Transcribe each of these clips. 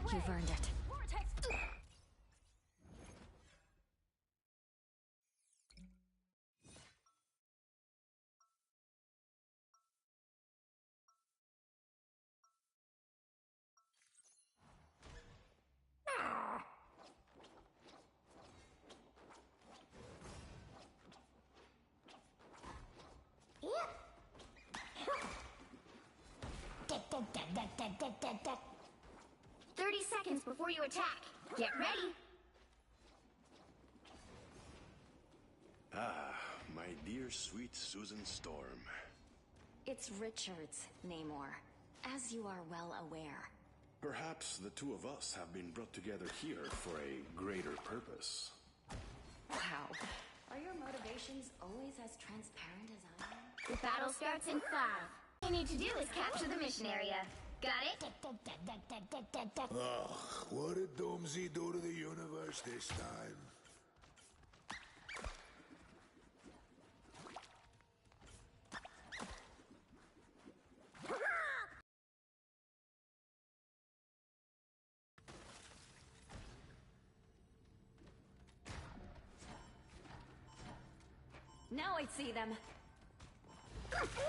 think you've earned it. Dead. 30 seconds before you attack. Get ready. Ah, my dear sweet Susan Storm. It's Richards, Namor, as you are well aware. Perhaps the two of us have been brought together here for a greater purpose. Wow. Are your motivations always as transparent as I am? The battle starts in 5. All you need to do is capture the mission area. Got it? Ugh, what did Doomsy do to the universe this time? Now I see them.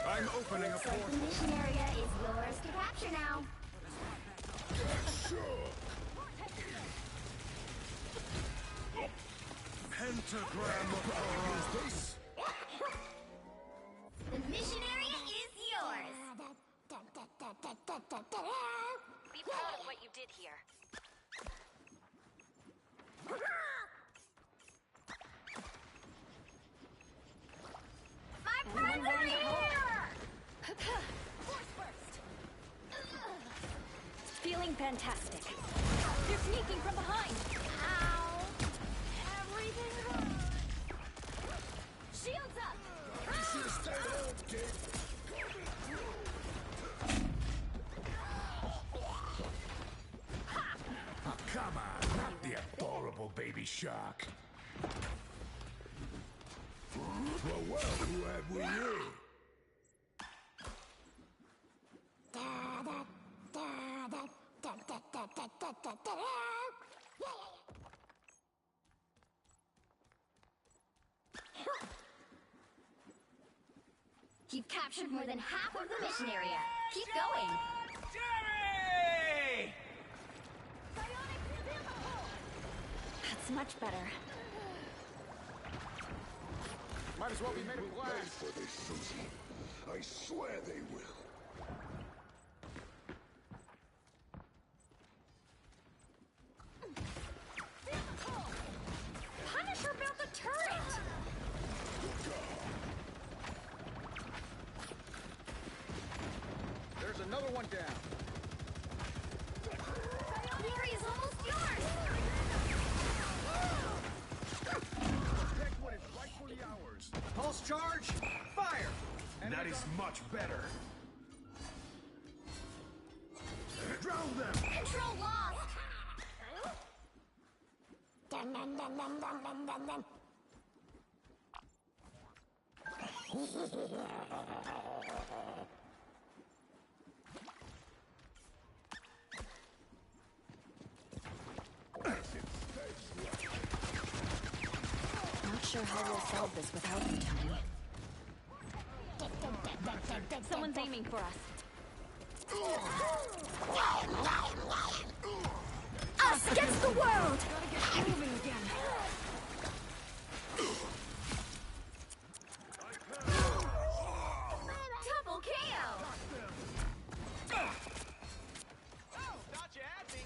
I'm opening a The portal. mission area is yours to capture now. Pentagram of horror. The mission area is yours. Be proud of what you did here. My friends are here! Force burst! Feeling fantastic. They're sneaking from behind. Ow! Everything hurts. Shields up! You should have stayed home, kid. Oh, come on, not the adorable baby shark. Well, who have we here? You've captured more than half of the mission area. Keep going. Jerry! That's much better. Might as well be made of Pay glass. for this, Susie. I swear they will. Punisher built the turret! There's another one down. The area is almost yours! Next one is rightfully ours. Pulse charge, fire! And That is much better. drown them! Control lost! Not sure how we'll solve this without you, Tony. Someone's aiming for us. Us against the world! Gotta get moving again. Double KO! Thought you had me.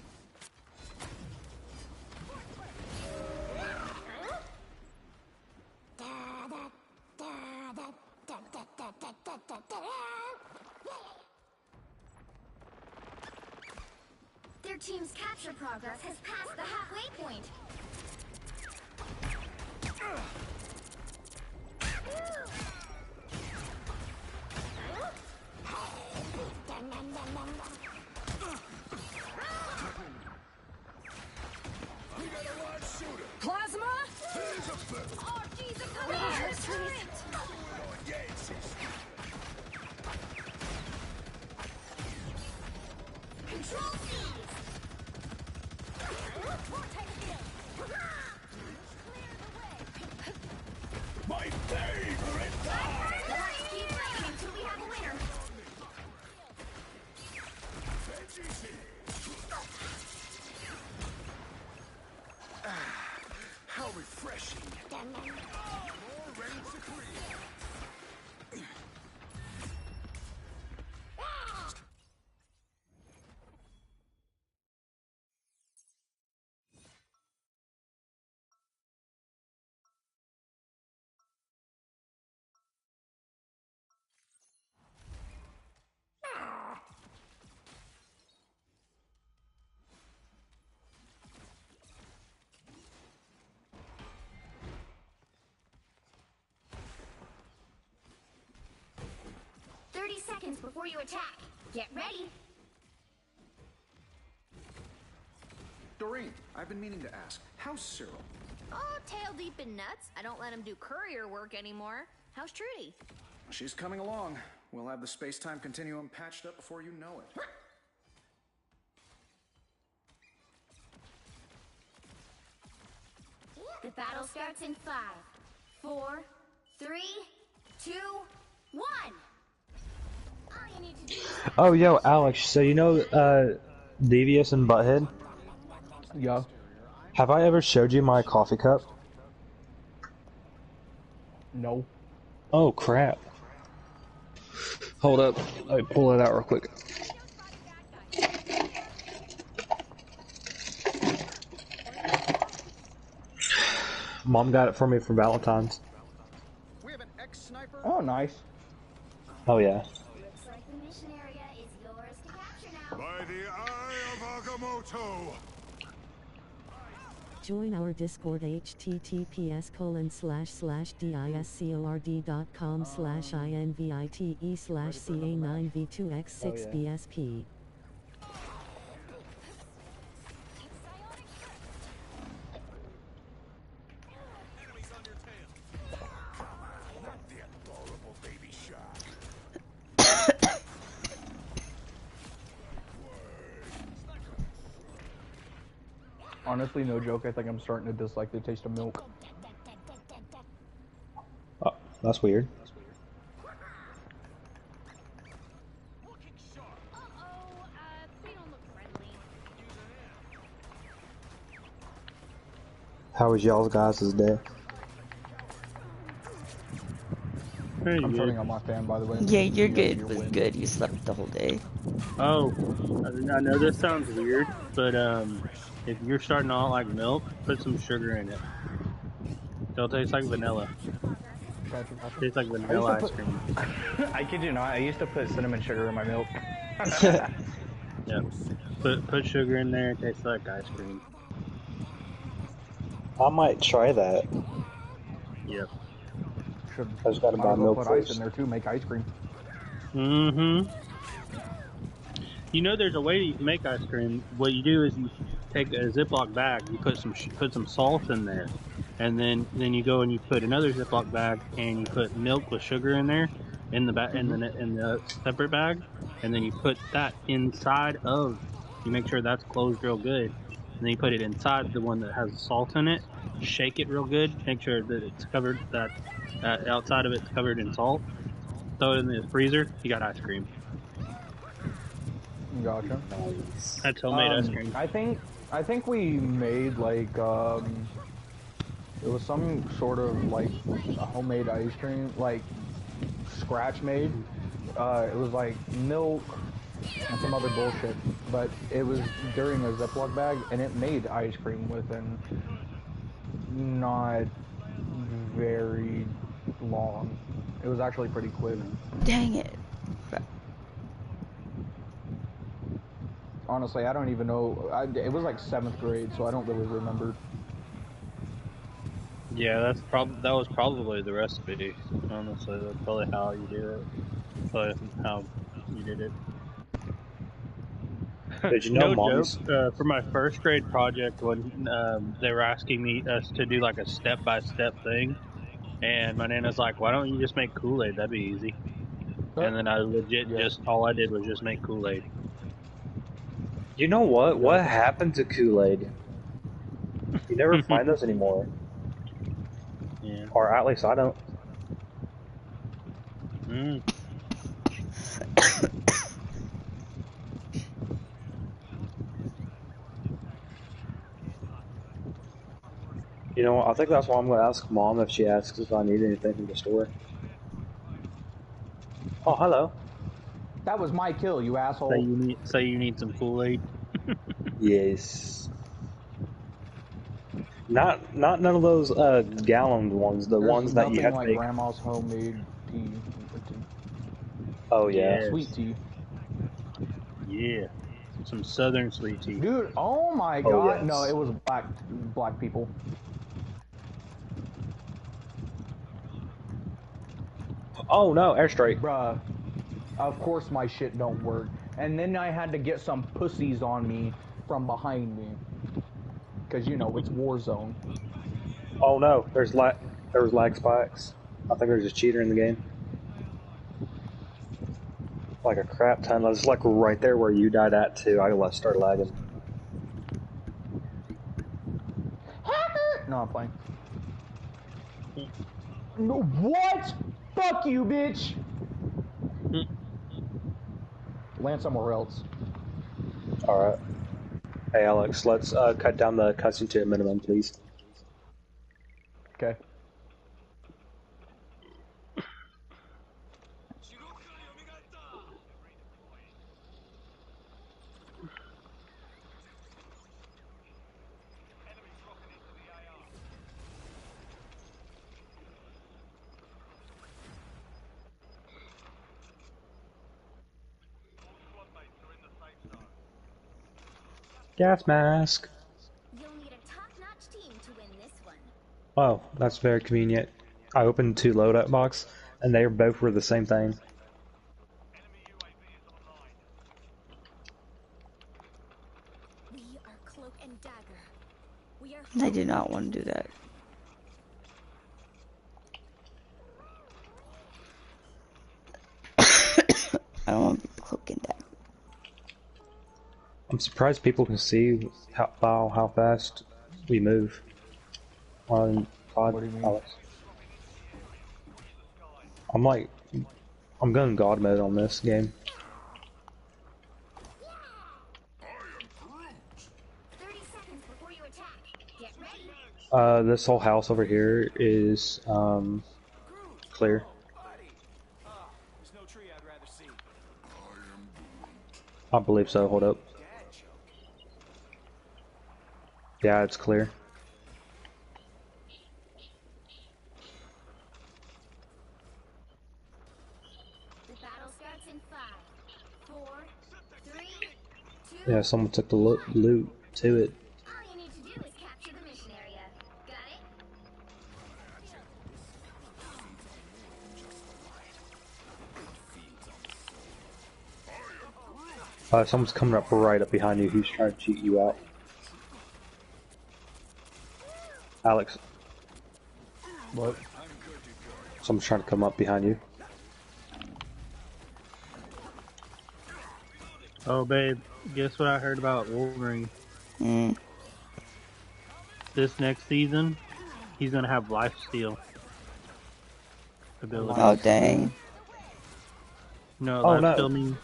Their team's capture progress has passed the halfway point. We got a live shooter. Plasma! Here's a feather. Oh, jeez, they're coming after the turret! On Yankees. Control seize! seconds before you attack. Get ready. Doreen, I've been meaning to ask, how's Cyril? Oh, tail deep in nuts. I don't let him do courier work anymore. How's Trudy? She's coming along. We'll have the space-time continuum patched up before you know it. The battle starts in 5, 4, 3, 2, 1. All you need to do is Oh, yo, Alex, so you know, Devious and Butthead? Yeah. Have I ever showed you my coffee cup? No. Oh, crap. Hold up. Let me pull it out real quick. Mom got it for me for Valentine's. We have an ex-sniper. Oh, nice. Oh, yeah. looks like the mission area is yours to capture now. By the eye of Agamotto! Join our Discord https://discord.com/invite/ca9v2x6bsp. Not the adorable baby shark. Honestly, no joke, I think I'm starting to dislike the taste of milk. Oh, that's weird. They don't look friendly. How was y'all's guys' day? I'm turning on my fan, by the way. Yeah, you're You good. your Was win. good. You slept the whole day. Oh, I know this sounds weird, but if you're starting to not like milk, put some sugar in it. It'll taste like vanilla. Tastes like vanilla ice cream. I kid you not, I used to put cinnamon sugar in my milk. Yeah. Put sugar in there, it tastes like ice cream. I might try that. Yep. Should I just gotta might buy as well milk put ice first. in there too, make ice cream. Mm-hmm. You know, there's a way you can make ice cream. What you do is you take a Ziploc bag, you put some salt in there, and then you go and you put another Ziploc bag and you put milk with sugar in there in the in the separate bag, and then you put that inside of. You make sure that's closed real good, and then you put it inside the one that has salt in it. Shake it real good. Make sure that it's covered. That outside of it's covered in salt. Throw it in the freezer. You got ice cream. Gotcha. That's homemade ice cream. I think we made like it was some sort of like a homemade ice cream, like scratch made. It was like milk and some other bullshit, but it was during a Ziploc bag, and it made ice cream within not very long. It was actually pretty quick. Dang it. Honestly, I don't even know. It was like 7th grade, so I don't really remember. Yeah, that was probably the recipe. Honestly, that's probably how you do it. Probably how you did it. Did you know No Mom's? joke. For my first grade project, when they were asking us to do like a step-by-step thing, and my nana's like, "Why don't you just make Kool-Aid? That'd be easy." And then I legit just all I did was just make Kool-Aid. You know what? What happened to Kool-Aid? You never find those anymore. Yeah. Or at least I don't. Mm. You know what? I think that's why I'm going to ask Mom if she asks if I need anything from the store. Oh, hello. That was my kill, you asshole. Say you need some Kool-Aid. Yes. Not none of those galloned ones. The There's ones that you have like to make. grandma's homemade tea. Oh yeah. Yes. Sweet tea. Yeah. Some southern sweet tea. Dude, oh my Oh, god. yes. No, it was black people. Oh no, airstrike. Bruh. Of course my shit don't work. And then I had to get some pussies on me from behind me. Cause you know, it's Warzone. Oh no, there was lag spikes. I think there's a cheater in the game. Like a crap ton. I was like right there where you died at too. I started lagging. No, I'm playing. No, what? Fuck you, bitch! Land somewhere else. Alright. Hey Alex, let's cut down the cutscene to a minimum, please. Okay. Gas mask. You'll need a top-notch team to win this one. Oh, that's very convenient. I opened two loadout box, and they both were the same thing. We are Cloak and Dagger. We are I do not want to do that. I don't want to be Cloak and Dagger. I'm surprised people can see how fast we move on COD. What do you mean? Alex. I'm going God mode on this game. 30 seconds before you attack. Get ready. This whole house over here is clear. There's no tree I'd rather see. I believe so. Hold up. Yeah, it's clear. The battle starts in 5, 4, 3, 2. Yeah, someone took the loot to it. All you need to do is capture the mission area. Got it? Someone's coming up right up behind you. Who's trying to cheat you out? Alex. What? Someone's trying to come up behind you. Oh, babe, guess what I heard about Wolverine? This next season, he's gonna have lifesteal ability. Oh, dang. No, Oh, no. lifesteal means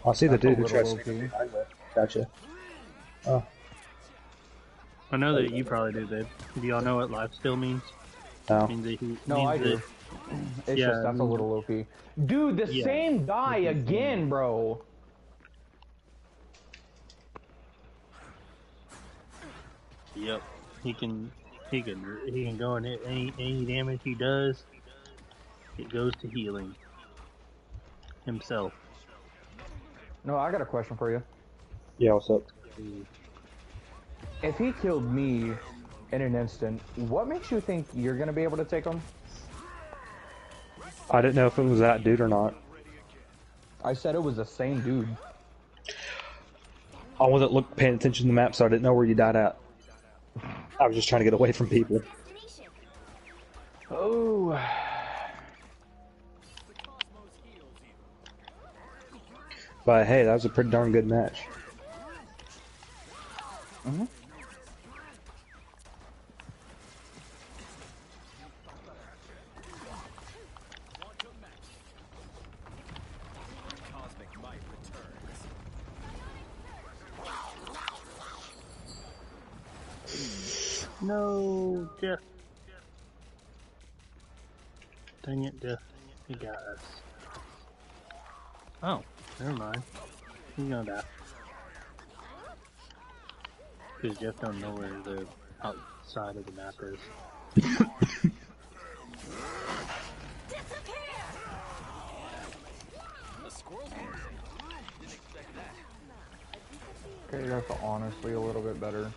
I see the That's a dude who little tries to OP. sneak behind me. Gotcha. Oh, I know that you probably do, babe. Do y'all know what lifesteal means? no. Means that he, No, means I do. that- It's Yeah, just that's a little OP. Dude, the Yeah. same guy again, bro. Yep. He can go and hit any damage he does. It goes to healing himself. No, I got a question for you. Yeah, what's up? If he killed me in an instant, what makes you think you're gonna be able to take him? I didn't know if it was that dude or not. I said it was the same dude. I wasn't paying attention to the map, so I didn't know where you died at. I was just trying to get away from people. Destination. Oh. But hey, that was a pretty darn good match. Mhm. Cosmic might returns. No, Jeff. Dang it, Jeff. He got us. Oh, never mind. He's gonna die. Because Jeff don't know where the outside of the map is. Okay, that's honestly a little bit better.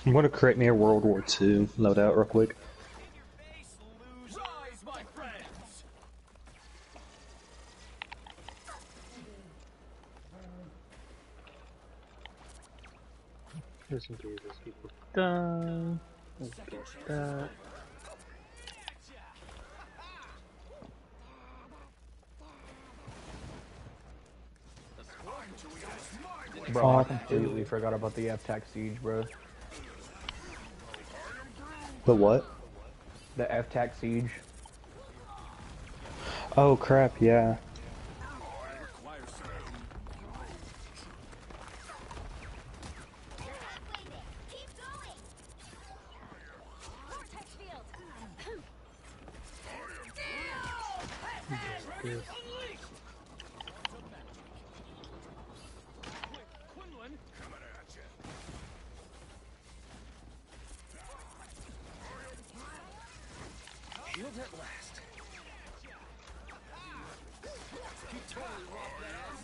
I'm gonna create me a World War II loadout real quick. Rise, my friends! Just in case these people die. Let's get that. Bro, I completely forgot about the F-Tac Siege, bro. The what? The F-Tac Siege. Oh crap, yeah. Shield at last. You totally robbed that ass.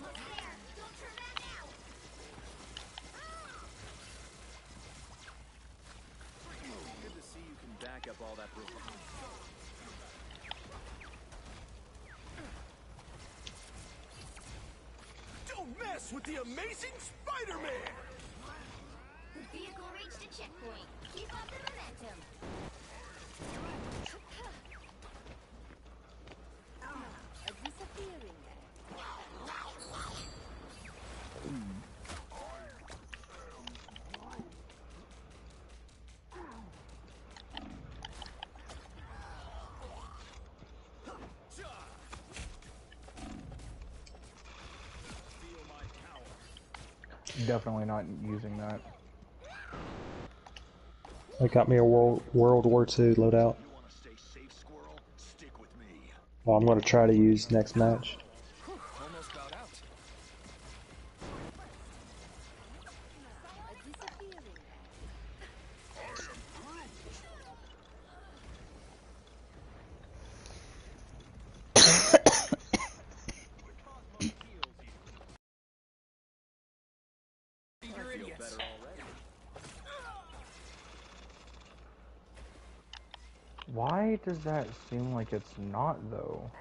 Good to see you can back up all that proof. Don't mess with the amazing Spider-Man! The vehicle reached a checkpoint. Keep up the momentum. Definitely not using that. I got me a World War II loadout. Well, I'm gonna try to use next match. Almost got out. Why does that seem like it's not, though?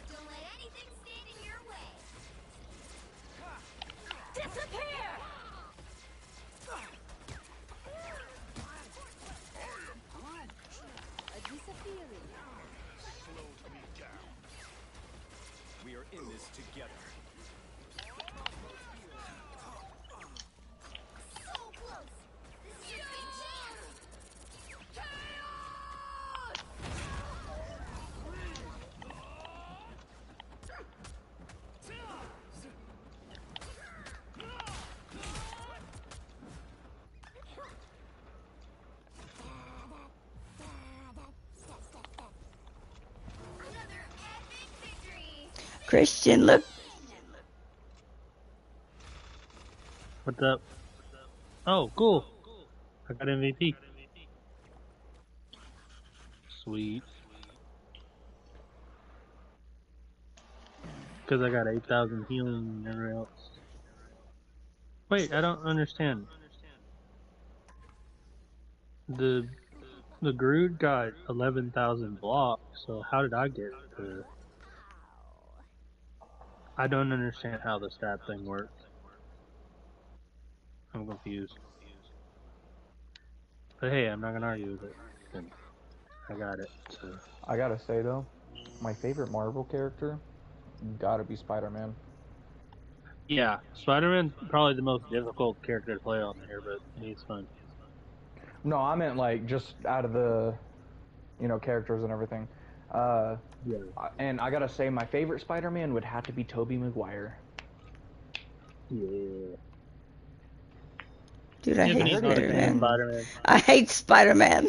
Don't let anything stand in your way. Disappear! We are in this together. So close! This is your big chance! Another epic victory! Christian, look. What's up? Oh, cool. I got MVP. Sweet. Because I got 8,000 healing and everywhere else. Wait, I don't understand. The Groot got 11,000 blocks, so how did I get the... I don't understand how the stat thing works. I'm confused. But hey, I'm not gonna argue with it. And I got it, so... I gotta say, though, my favorite Marvel character gotta be Spider-Man. Yeah, Spider-Man's probably the most difficult character to play on here, but he's fun. No, I meant, like, just out of the, you know, characters and everything. Yeah. And I gotta say, my favorite Spider-Man would have to be Tobey Maguire. Yeah. Dude, I Yeah, but hate he's not a fan of Spider-Man. Spider-Man. I hate Spider-Man.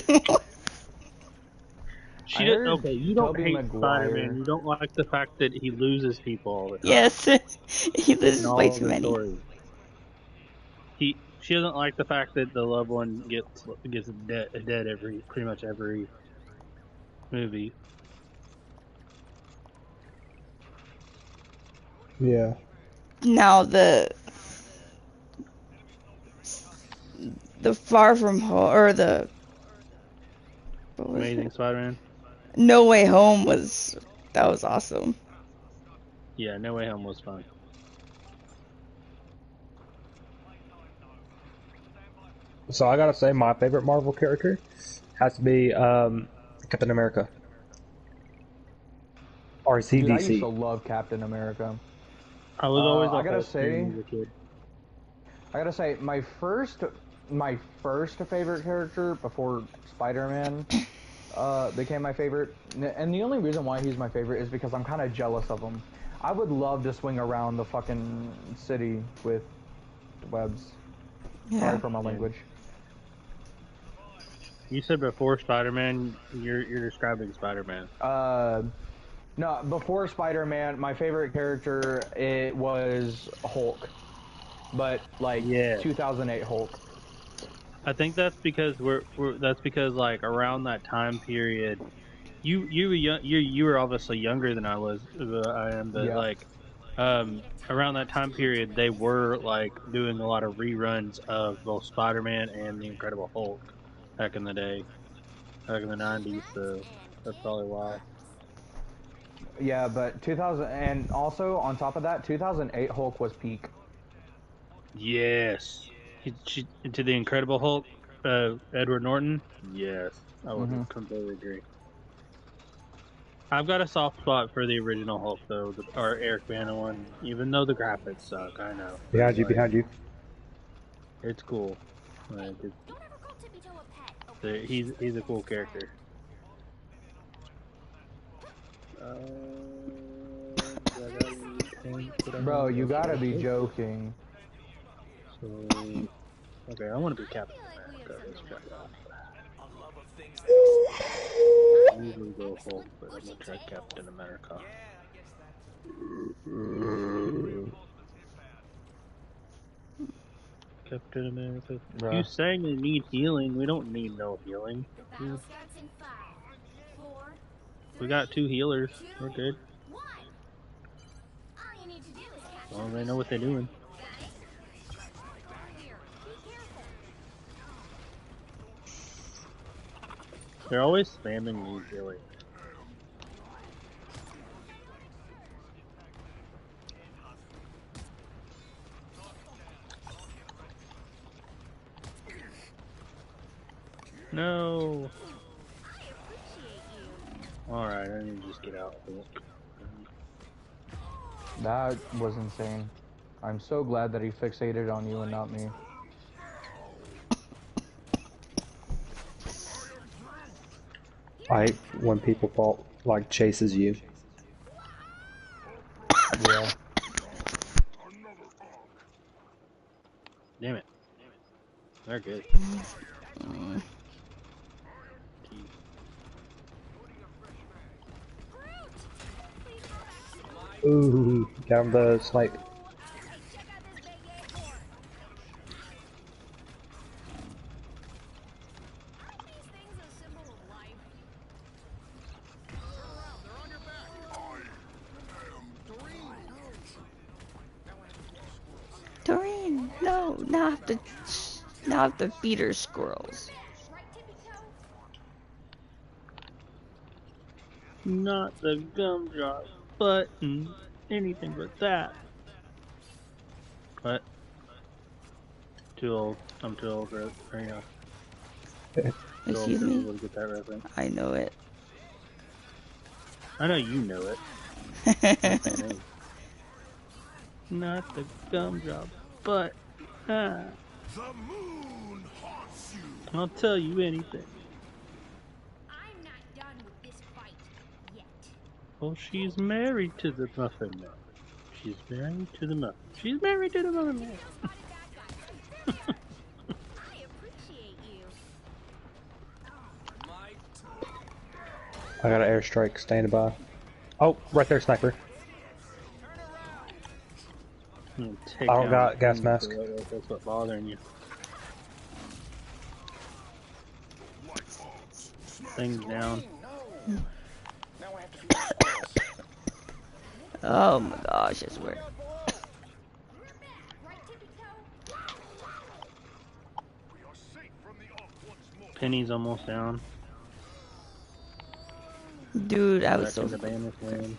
She I does, heard okay, you don't Tobey hate Maguire. Spider-Man. You don't like the fact that he loses people all the time. Yes, he in loses all way the too many. stories. She doesn't like the fact that the loved one gets dead every pretty much every movie. Yeah. Now the Far From Home or the what was Amazing it? Spider-Man. No Way Home was awesome. Yeah, No Way Home was fun. So I gotta say, my favorite Marvel character has to be Captain America. Or is he Dude, I used to DC? love Captain America. I was always a I gotta Hulk fan say, as a kid. my first favorite character before Spider-Man became my favorite, and the only reason why he's my favorite is because I'm kind of jealous of him. I would love to swing around the fucking city with webs. Yeah. Sorry for my language. You said before Spider-Man, you're describing Spider-Man. No, before Spider-Man, my favorite character it was Hulk, but like Yeah. 2008 Hulk. I think that's because that's because like around that time period, you were you were obviously younger than I am, but Yeah. like around that time period they were like doing a lot of reruns of both Spider-Man and the Incredible Hulk back in the day, back in the 90s. So that's probably why. Yeah, but 2000 and also on top of that, 2008 Hulk was peak. Yes. To the Incredible Hulk, Edward Norton. Yes, I would completely agree. I've got a soft spot for the original Hulk, though, or Eric Bana one, even though the graphics suck. I know. Behind you, behind you. It's cool. Like, he's a cool character. Bro, you gotta be joking. So, okay, I want to be Captain America. Let's try that. I usually go Hulk, but I'm gonna try Captain America. Captain America. Bruh. You saying we need healing? We don't need no healing. We got 2 healers. We're good. Well, they know what they're doing. They're always spamming me healing. No. Alright, I need to just get out. That was insane. I'm so glad that he fixated on you and not me. I hate when people fall, like, chases you. Yeah. Damn it. They're good. Ooh, got him the snipe. Doreen, no, not the feeder squirrels. Not the gumdrop button. Anything but that. What? Too old. I'm too old right now. Excuse me? To get that reference. I know it. I know you know it. Not the gumdrop, but The moon haunts you. I'll tell you anything. I'm not done with this fight yet. Well, she's married to the Muffin Man. She's married to the Muffin. She's married to the Muffin Man. I appreciate you. I got an airstrike standing by. Oh, right there, sniper. Take I don't down got gas the mask. That's what's bothering you. Things down. Now I have to feed the squirrels. Oh my gosh, I swear. Penny's almost down. Dude, I was Back so in the banished land.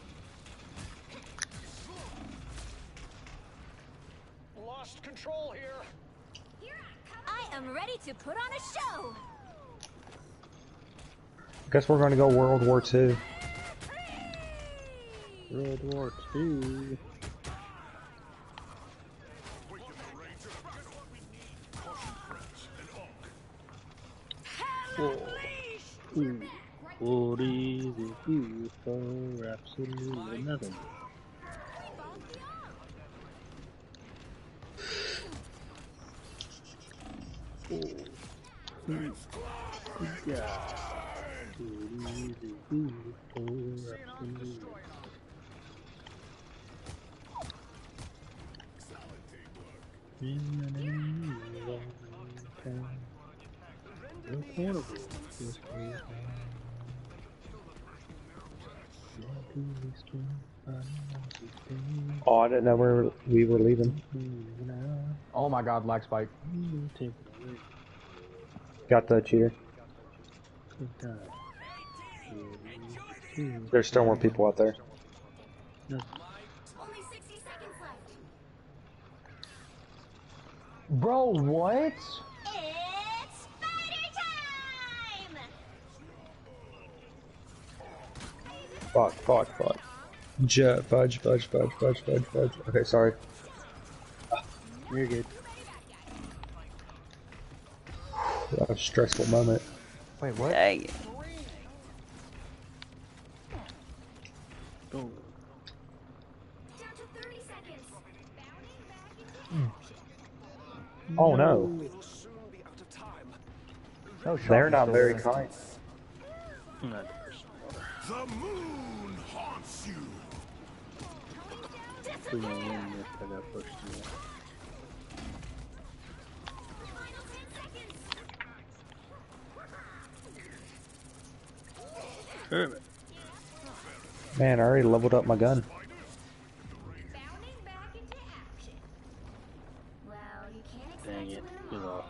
Lost control here. I am ready to put on a show. Guess we're gonna go World War II. World War II. What is it good for? Absolutely nothing. Oh, I didn't know we were leaving. Oh my god, lag spike. Got the cheater. There's still more people out there. Only 60 seconds left. Bro, what? It's spider time! Fuck. Fudge. Okay, sorry. You're good. That was a stressful moment. Wait, what? Dang it. Oh. Down to 30 seconds. Bounding back into action. Oh no. We'll soon be out of time. No shot. They're not very kind. Not The moon haunts you. we're gonna win this. I got pushed to it. Final 10 seconds. Perfect. Man, I already leveled up my gun. Bounding back into action. Well, you can't expect Dang to it. win Good them all. off.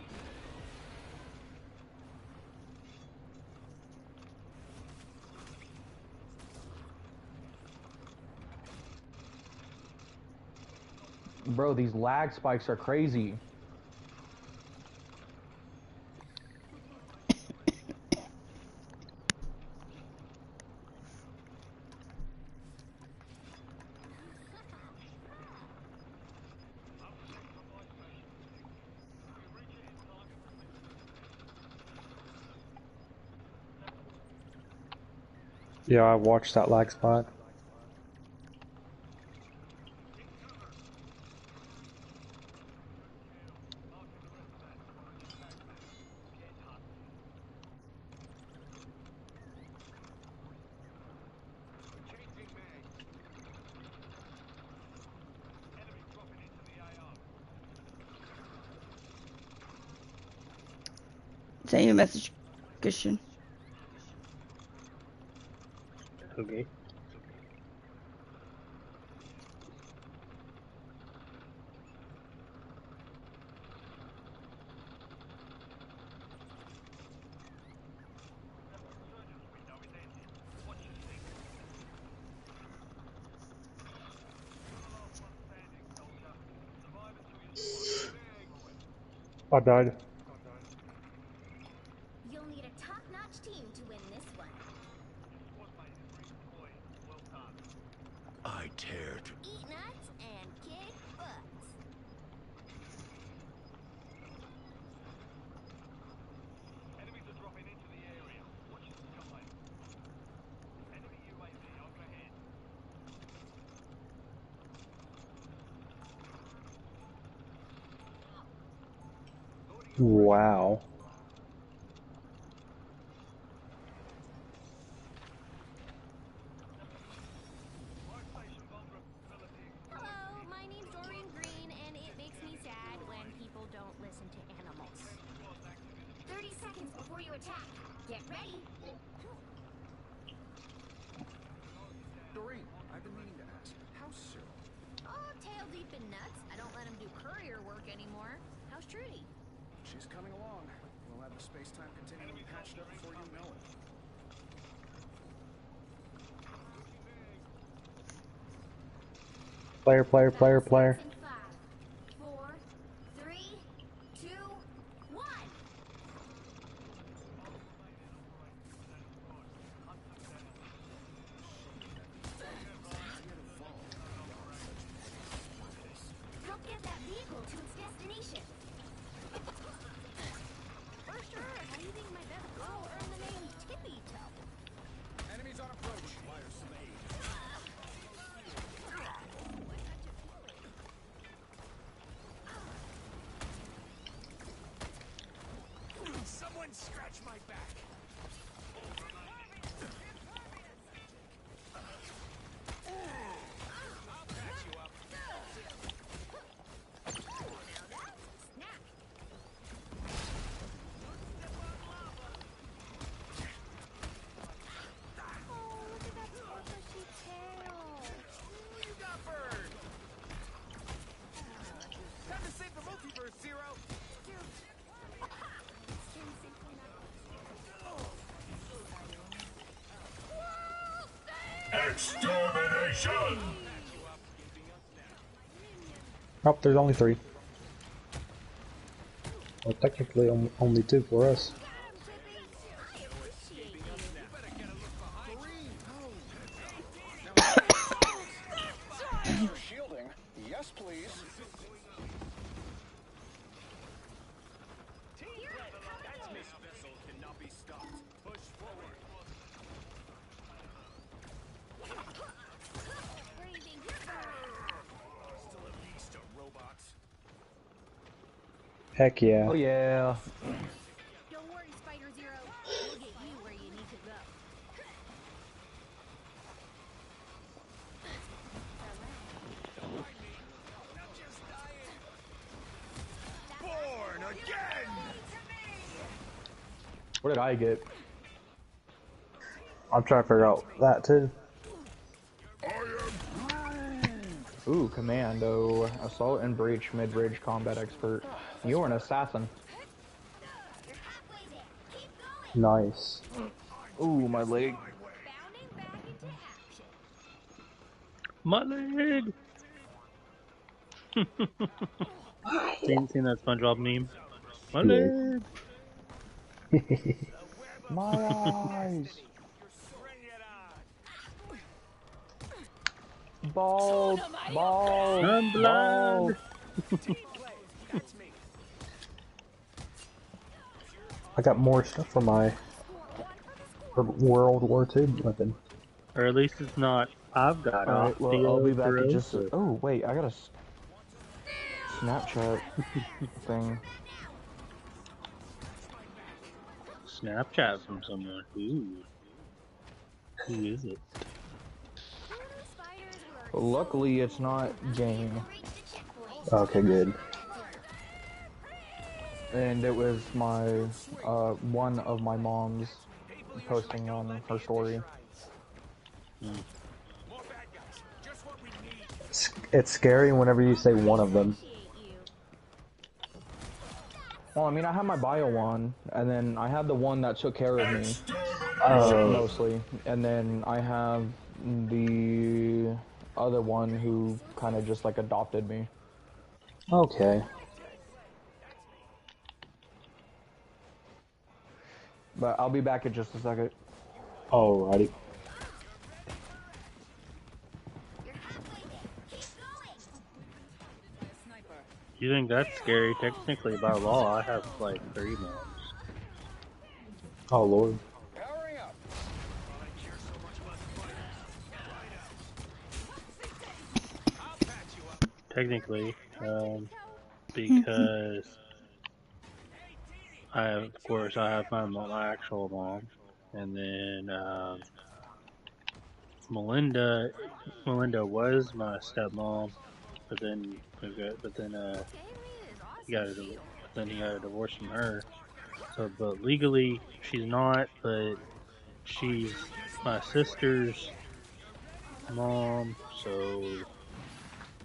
Bro, these lag spikes are crazy. Yeah, I watched that lag spot. Send you a message, Christian. Okay. I died. You'll need a top-notch team to win this one. I tear to Eat nuts and kick butts. Wow. Hello, my name's Doreen Green, and it makes me sad when people don't listen to animals. 30 seconds before you attack. Get ready. She's coming along. We'll have the space-time continuum patched up before you know it. Player, player, player, player. In 5, 4, 3, 2, 1. Help get that vehicle to its destination. For sure, I'm leaving my best girl earn the name Tippy Toe. Enemies on approach. Someone scratch my back. I'll patch you up. Oh, look at that small bushy tail. Ooh, you got burned. Time to save the multiverse, Zero. Extermination! Oh, there's only 3. Well, technically only 2 for us. Shielding. Yes, please. This vessel cannot be stopped. Push forward. Still at least a robot. Heck yeah. Oh yeah. Don't worry, Spider Zero. We'll get you where you need to go. Born again! What did I get? I'm trying to figure out that too. Ooh, Commando. Assault and Breach mid-range combat expert. You're an assassin. Nice. Ooh, my leg. Bounding back into action. My leg! seen that SpongeBob meme? My Yeah. leg! My eyes. Bald. Bald. I'm blind! I got more stuff for my World War II weapon. Or at least it's not. I've got Alright, well, I'll be back in just. osteoporosis. Oh, wait, I got a Snapchat thing. Snapchat from someone. Ooh. Who is it? Well, luckily, it's not Jane. Okay, good. And it was my, one of my moms posting on her story. It's scary whenever you say one of them. Well, I mean, I had my bio one, and then I had the one that took care of me, mostly. And then I have the other one who kind of just, like, adopted me. Okay. But I'll be back in just a second. Alrighty. You think that's scary? Technically, by law, I have like 3 moms. Oh lord. Powering up. Technically, because I have, of course, I have my actual mom, and then Melinda was my stepmom, but then he got a divorce from her. So, but legally she's not, but she's my sister's mom, so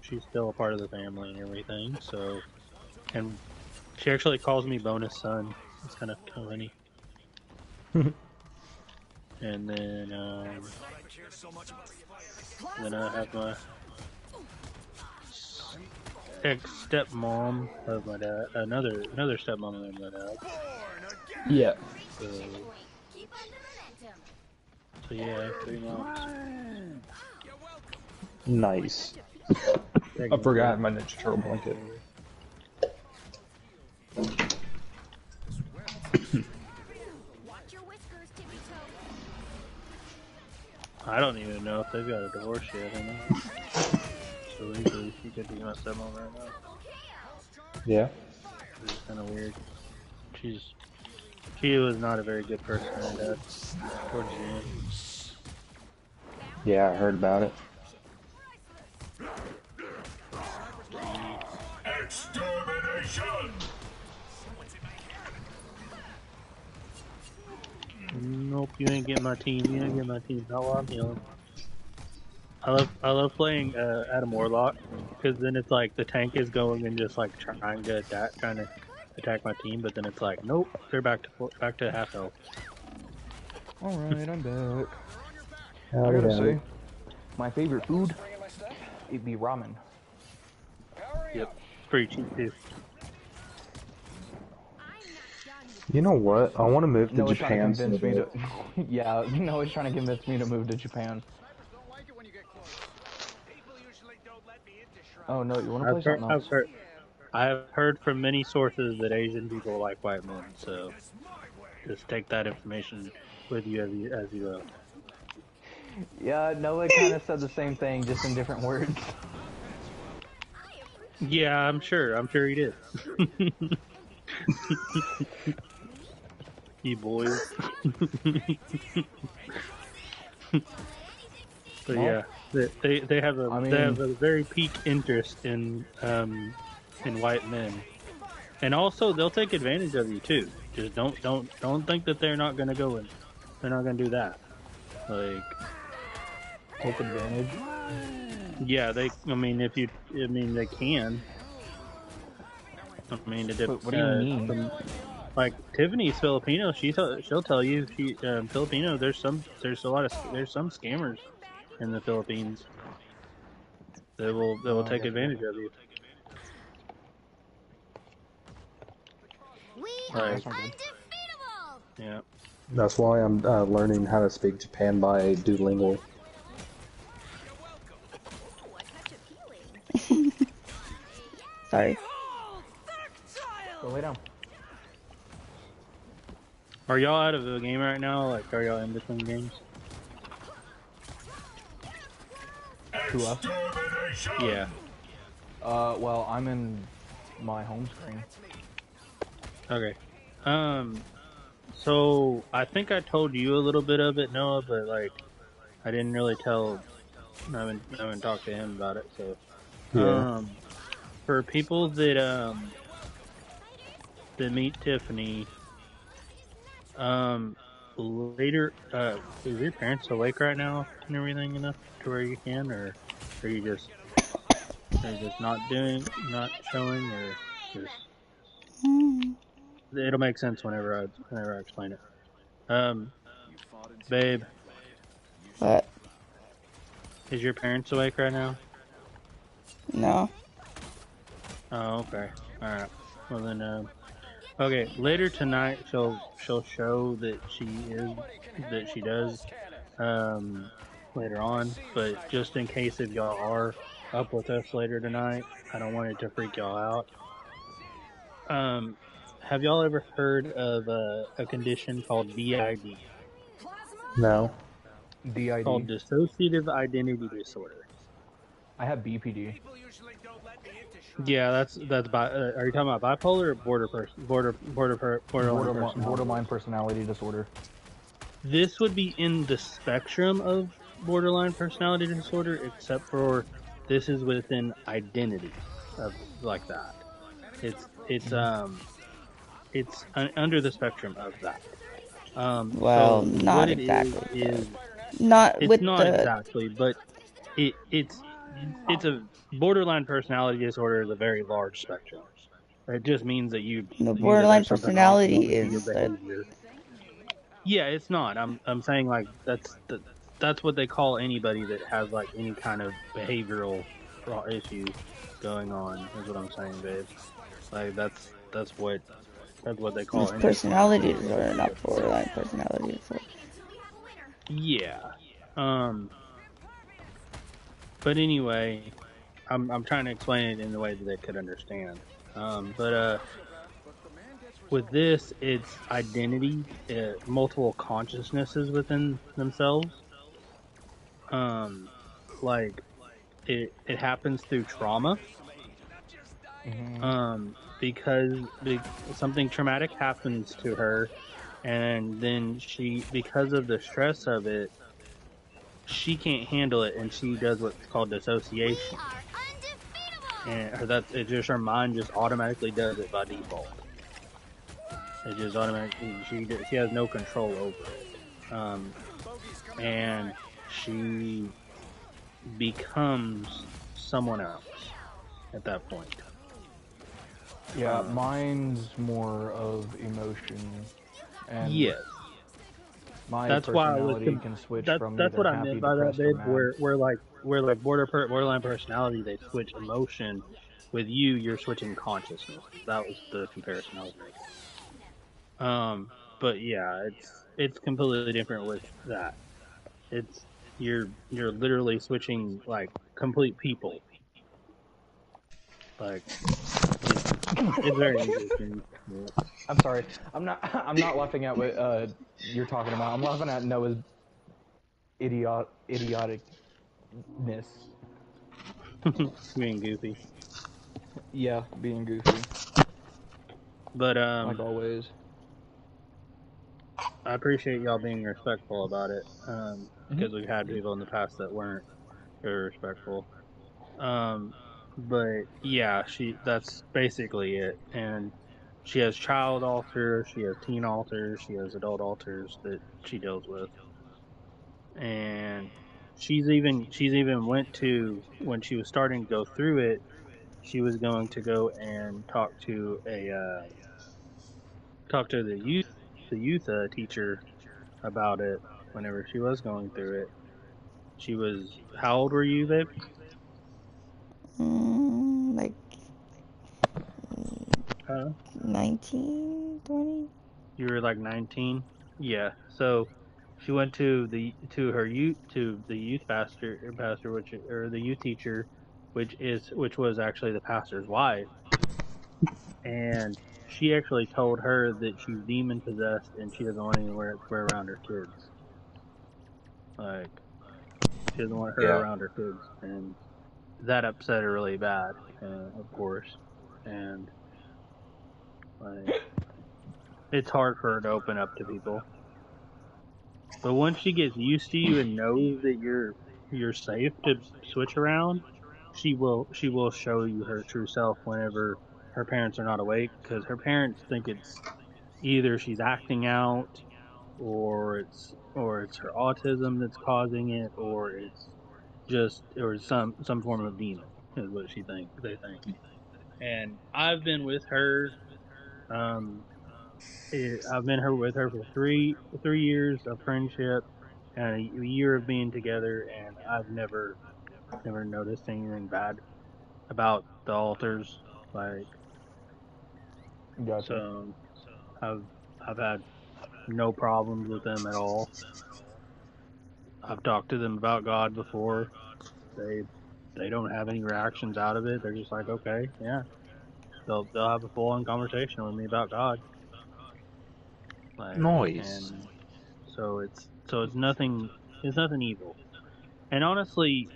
she's still a part of the family and everything. So, and She actually calls me bonus son. It's kind of funny. And then I have my ex-stepmom of my dad, another stepmom of my dad. Yeah. So yeah, 3 moms. Nice. I forgot my Ninja Turtle blanket. I don't even know if they've got a divorce yet or not. So legally, she could be my stepmom right now. Yeah. It's kind of weird. She was not a very good person, my dad, towards the end. Yeah, I heard about it. Extermination! Nope, you ain't get my team. You ain't get my team. Not while I'm healing. I love playing Adam Warlock, because then it's like the tank is going and just like trying to attack my team, but then it's like nope, they're back to half health. All right, I'm back. I Howdy, gotta howdy. say, my favorite food, it'd be ramen. Yep, it's pretty cheap too. You know what? I want to move to Noah's trying Japan. to convince me to. Yeah, Noah's trying to convince me to move to Japan. Oh no, you want to play something else? I've heard from many sources that Asian people like white men, so just take that information with you as you will. Yeah, Noah kind of said the same thing, just in different words. Yeah, I'm sure he did. You boys. But yeah, they have a very peak interest in white men, and also they'll take advantage of you too. Just don't think that they're not gonna go and they're not gonna do that. Like Take advantage. yeah, they can. I mean, What do you mean? Like Tiffany's Filipino, she'll tell you Filipino. There's some scammers in the Philippines. They will take advantage of you. Right. Yeah. That's why I'm learning how to speak Japan by Duolingo. Sorry. Go lay down. Are y'all out of the game right now? Like, are y'all in between games? To us? Yeah. Well, I'm in my home screen. Okay. So I think I told you a little bit of it, Noah, but like, I didn't really tell. I haven't talked to him about it. So, Yeah. For people that meet Tiffany, later, is your parents awake right now and everything enough to where you can, or are you just not showing, or just? It'll make sense whenever I explain it. Babe. What? Is your parents awake right now? No. Oh, okay. Alright. Well then, okay, later tonight she'll show that she does, later on, but just in case if y'all are up with us later tonight, I don't want it to freak y'all out. Have y'all ever heard of a condition called DID? No. DID. Called dissociative identity disorder. I have BPD. Yeah, that's are you talking about bipolar or borderline personality disorder? This would be in the spectrum of borderline personality disorder, except for this is within identity of like that. It's under the spectrum of that. Well, so not what exactly. Is not it's with not the... exactly, but it's a borderline personality disorder is a very large spectrum. It just means that The that borderline there's something off personality with your is that. behavior. Yeah, it's not. I'm saying like that's what they call anybody that has like any kind of behavioral issue going on. Is what I'm saying, babe. Like that's what they call These anybody. personality disorder, not borderline personality disorder. Yeah. But anyway, I'm trying to explain it in the way that they could understand. With this, it's identity, multiple consciousnesses within themselves. Like it happens through trauma. Because something traumatic happens to her, and then because of the stress of it, she can't handle it, and she does what's called dissociation. And it's just her mind just automatically does it by default. It just automatically she has no control over it, and she becomes someone else at that point. Yeah, mine's more of emotion. And yes. My That's why can switch from that's either what I happy, meant by that, depressed, or babe. mad. Where like borderline personality, they switch emotion. With you, you're switching consciousness. That was the comparison I was making. But yeah, it's completely different with that. It's you're literally switching like complete people. Like it's very interesting. Yeah. I'm sorry. I'm not laughing at what you're talking about. I'm laughing at Noah's idioticness. Being goofy. Yeah, being goofy. But like always. I appreciate y'all being respectful about it. Because we've had people in the past that weren't very respectful. But yeah, that's basically it. And she has child alters, she has teen alters, she has adult alters that she deals with. And she's even went to, when she was starting to go through it, she was going to go and talk to the youth teacher about it whenever she was going through it. She was, how old were you, babe? Like 19, 20. You were like 19. Yeah. So she went to the youth pastor, or the youth teacher, which was actually the pastor's wife, and she actually told her that she's demon possessed and she doesn't want anywhere around her kids. Like she doesn't want her around her kids, and that upset her really bad, of course, and like it's hard for her to open up to people. But once she gets used to you and knows that you're safe to switch around, she will show you her true self whenever her parents are not awake, because her parents think it's either she's acting out, or it's her autism that's causing it, or it's just some form of demon is what they think. And I've been with her. I've been with her for three years of friendship and a year of being together, and I've never noticed anything bad about the altars. Like, Gotcha. so I've had no problems with them at all. I've talked to them about God before. They don't have any reactions out of it. They're just like, okay, yeah. They'll have a full on conversation with me about God. Like, Noise. And so it's nothing evil. And honestly,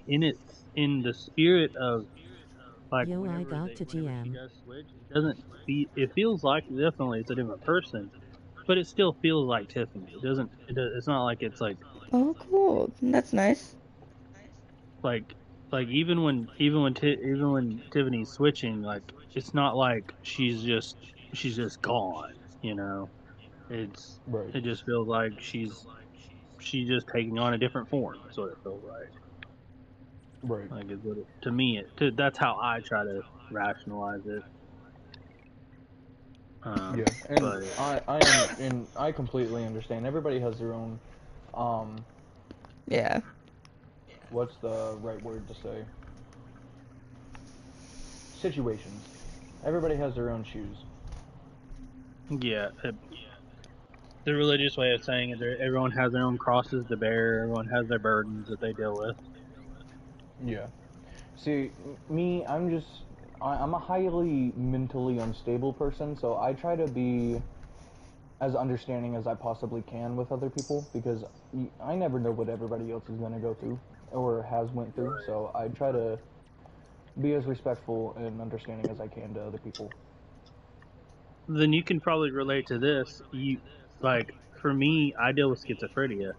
in the spirit of like Yo, I whenever got to she GM. does switch, it feels like definitely it's a different person, but it still feels like Tiffany. It's not like it's like, Oh, cool. That's nice. like even when Tiffany's switching, like it's not like she's just gone, you know. Right. It just feels like she's just taking on a different form. That's what it feels like. Right. Like to me, that's how I try to rationalize it. Yeah, and but I completely understand. Everybody has their own, Yeah. what's the right word to say? Situations. Everybody has their own shoes. yeah, the religious way of saying it, everyone has their own crosses to bear. Everyone has their burdens that they deal with. Yeah. See, me, I'm a highly mentally unstable person, so I try to be as understanding as I possibly can with other people, because I never know what everybody else is going to go through or has went through, so I try to be as respectful and understanding as I can to other people. Then you can probably relate to this. Like, for me, I deal with schizophrenia.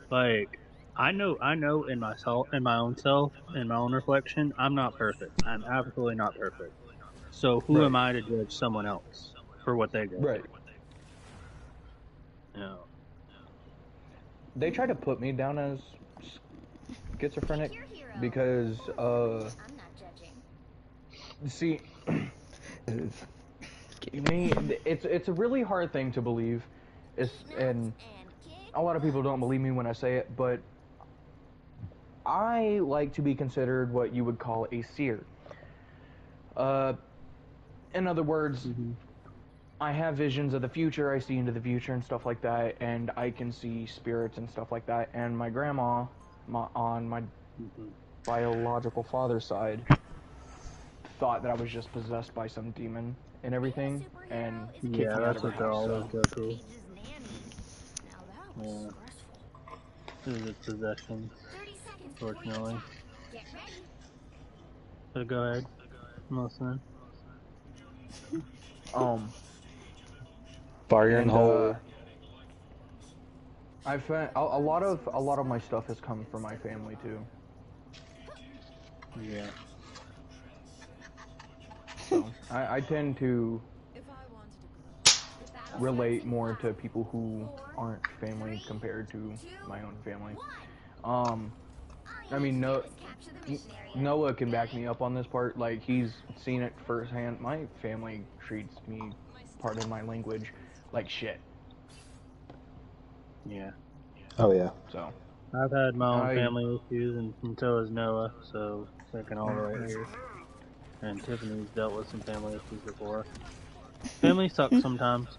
Like, I know in myself, in my own self, in my own reflection, I'm not perfect. I'm absolutely not perfect. So who Right. am I to judge someone else for what they go Right. through? You know. They try to put me down as schizophrenic because, I'm not judging. see, me, it's a really hard thing to believe, and a lot of people don't believe me when I say it, but I like to be considered what you would call a seer. In other words, I have visions of the future, I see into the future and stuff like that, and I can see spirits and stuff like that, and my grandma, on my biological father's side, thought that I was just possessed by some demon and everything, and kicked me out that's of her what they house, always so. go through. Yeah. This is possession, 30 seconds. fortunately. Get ready. So go ahead. I'm listening. Fire and And hole. I found a lot of my stuff has come from my family too. Yeah. So I tend to relate more to people who aren't family compared to my own family. I mean, Noah can back me up on this part. Like, he's seen it firsthand. My family treats me, pardon my language, like shit. Yeah. Oh yeah. So I've had my own family issues, and so has Noah, so I can all relate here. And Tiffany's dealt with some family issues before. Family sucks sometimes.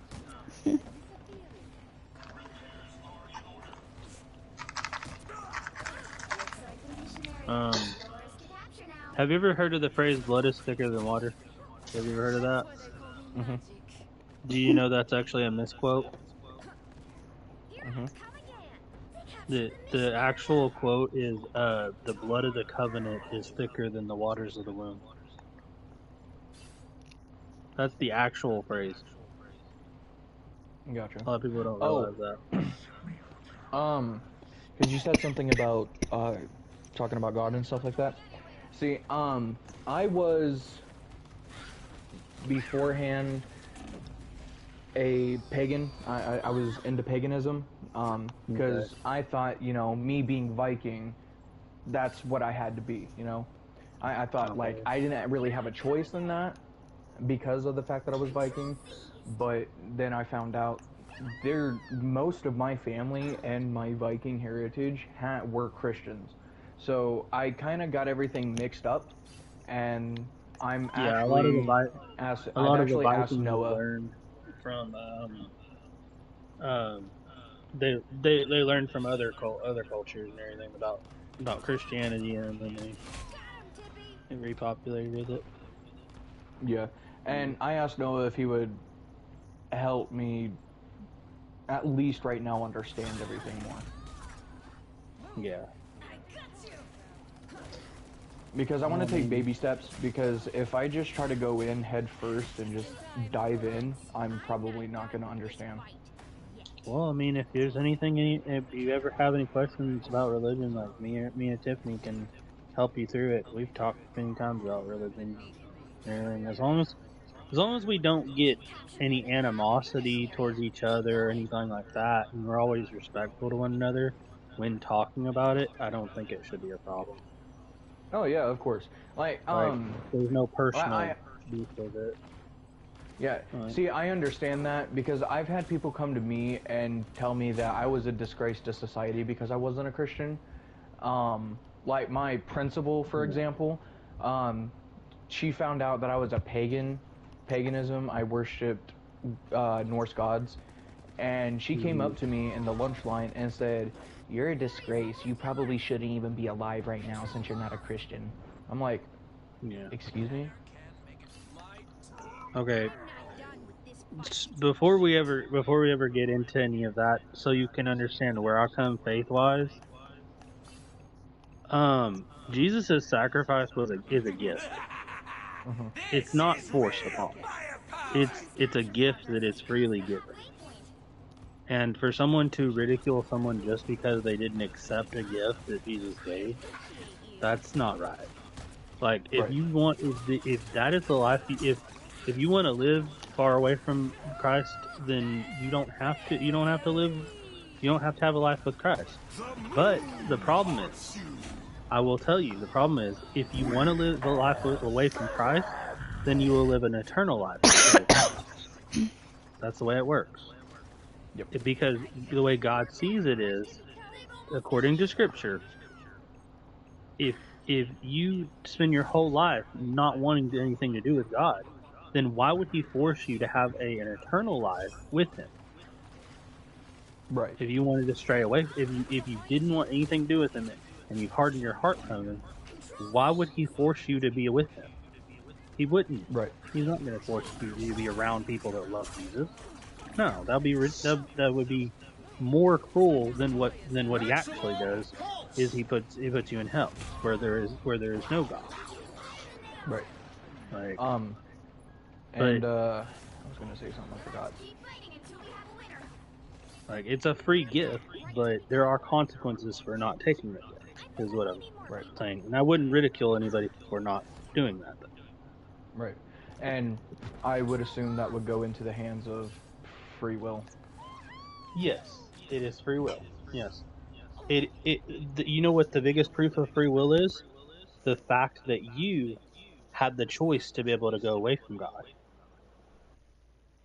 Have you ever heard of the phrase "blood is thicker than water"? Have you ever heard of that? Mm-hmm. Do you know that's actually a misquote? Mm-hmm. The actual quote is, "The blood of the covenant is thicker than the waters of the womb." That's the actual phrase. Gotcha. A lot of people don't realize that. Because you said something about talking about God and stuff like that. See, I was beforehand a pagan. I was into paganism because I thought, you know, me being Viking, that's what I had to be, you know. I thought like I didn't really have a choice in that because of the fact that I was Viking, but then I found out most of my family and my Viking heritage were Christians, so I kind of got everything mixed up, and I'm actually a lot of the asked Vikings Noah. learned from they learned from other cultures and everything about Christianity, and then they repopulated it. Yeah, and I asked Noah if he would help me at least right now understand everything more. Yeah. Because I want to take baby steps, because if I just try to go in head first and just dive in, I'm probably not going to understand. Well, I mean, if there's anything, if you ever have any questions about religion, like me and Tiffany can help you through it. We've talked many times about religion and everything. As long as we don't get any animosity towards each other or anything like that, and we're always respectful to one another when talking about it, I don't think it should be a problem. Oh yeah, of course. Like there's no personal I beef with it. Yeah. See, I understand that because I've had people come to me and tell me that I was a disgrace to society because I wasn't a Christian. Like my principal, for example, she found out that I was a paganism. I worshipped Norse gods, and she came up to me in the lunch line and said, "You're a disgrace. You probably shouldn't even be alive right now since you're not a Christian." I'm like, Yeah. excuse me? Okay. Before we ever get into any of that, so you can understand where I come faith-wise, Jesus' sacrifice is a gift. It's not forced upon. It's a gift that is freely given. And for someone to ridicule someone just because they didn't accept a gift that Jesus gave, that's not right. Like, if you want, if that is the life, if you want to live far away from Christ, then you don't have to have a life with Christ. But the problem is, I will tell you, the problem is, if you want to live a life away from Christ, then you will live an eternal life. That's the way it works. Yep. Because the way God sees it is, according to Scripture, if you spend your whole life not wanting anything to do with God, then why would He force you to have an eternal life with Him? Right. If you wanted to stray away, if you didn't want anything to do with Him, and you hardened your heart from Him, why would He force you to be with Him? He wouldn't. Right. He's not going to force you to be around people that love Jesus. No, that would be more cruel than what He actually does. Is he puts you in hell where there is no God. Right. Like, I was gonna say something, I forgot. Like, it's a free gift, but there are consequences for not taking it. Is what I'm saying, and I wouldn't ridicule anybody for not doing that. Right. And I would assume that would go into the hands of free will. Yes, it is free will. Yes. You know what the biggest proof of free will is? The fact that you had the choice to be able to go away from God.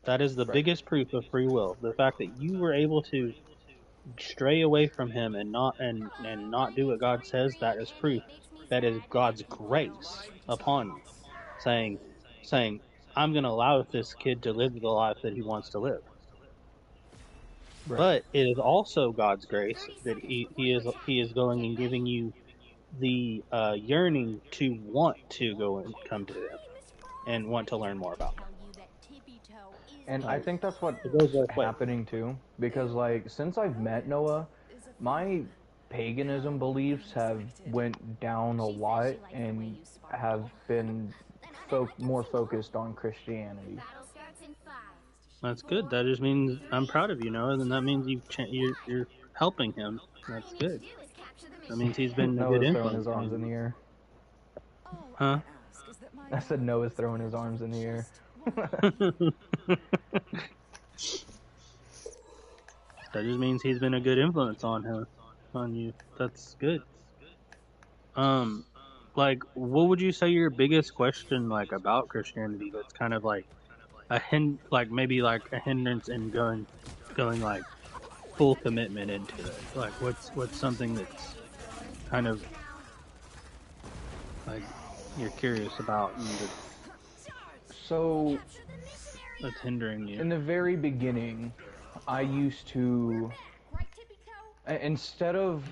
That is the biggest proof of free will. The fact that you were able to stray away from Him and not do what God says, that is proof. That is God's grace upon you, saying, I'm going to allow this kid to live the life that he wants to live. Right. But it is also God's grace that he is going and giving you the yearning to want to go and come to Him and want to learn more about Him. And I think that's what's happening too, because like since I've met Noah, my paganism beliefs have went down a lot and have been more focused on Christianity. That's good. That just means I'm proud of you, Noah, and that means you're helping him. That's good. That means he's been a good influence. Throwing his arms in the air. Huh? I said Noah's throwing his arms in the air. That just means he's been a good influence on you. That's good. Like, what would you say your biggest question like about Christianity that's kind of like maybe like a hindrance in going like full commitment into it? Like, what's something that's kind of like you're curious about and so that's hindering you? In the very beginning, I used to, instead of,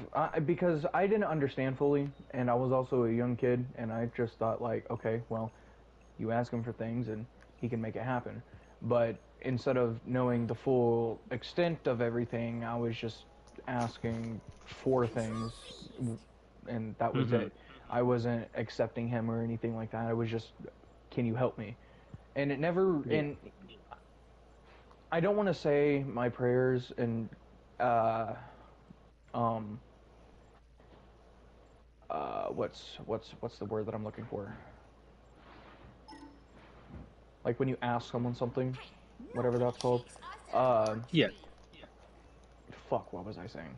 because I didn't understand fully, and I was also a young kid, and I just thought like, okay, well, you ask Him for things and He can make it happen. But instead of knowing the full extent of everything, I was just asking for things, and that was it. I wasn't accepting Him or anything like that. I was just, can you help me? And it never, and I don't want to say my prayers and, what's the word that I'm looking for? Like when you ask someone something, whatever that's called. Yeah. Fuck, what was I saying?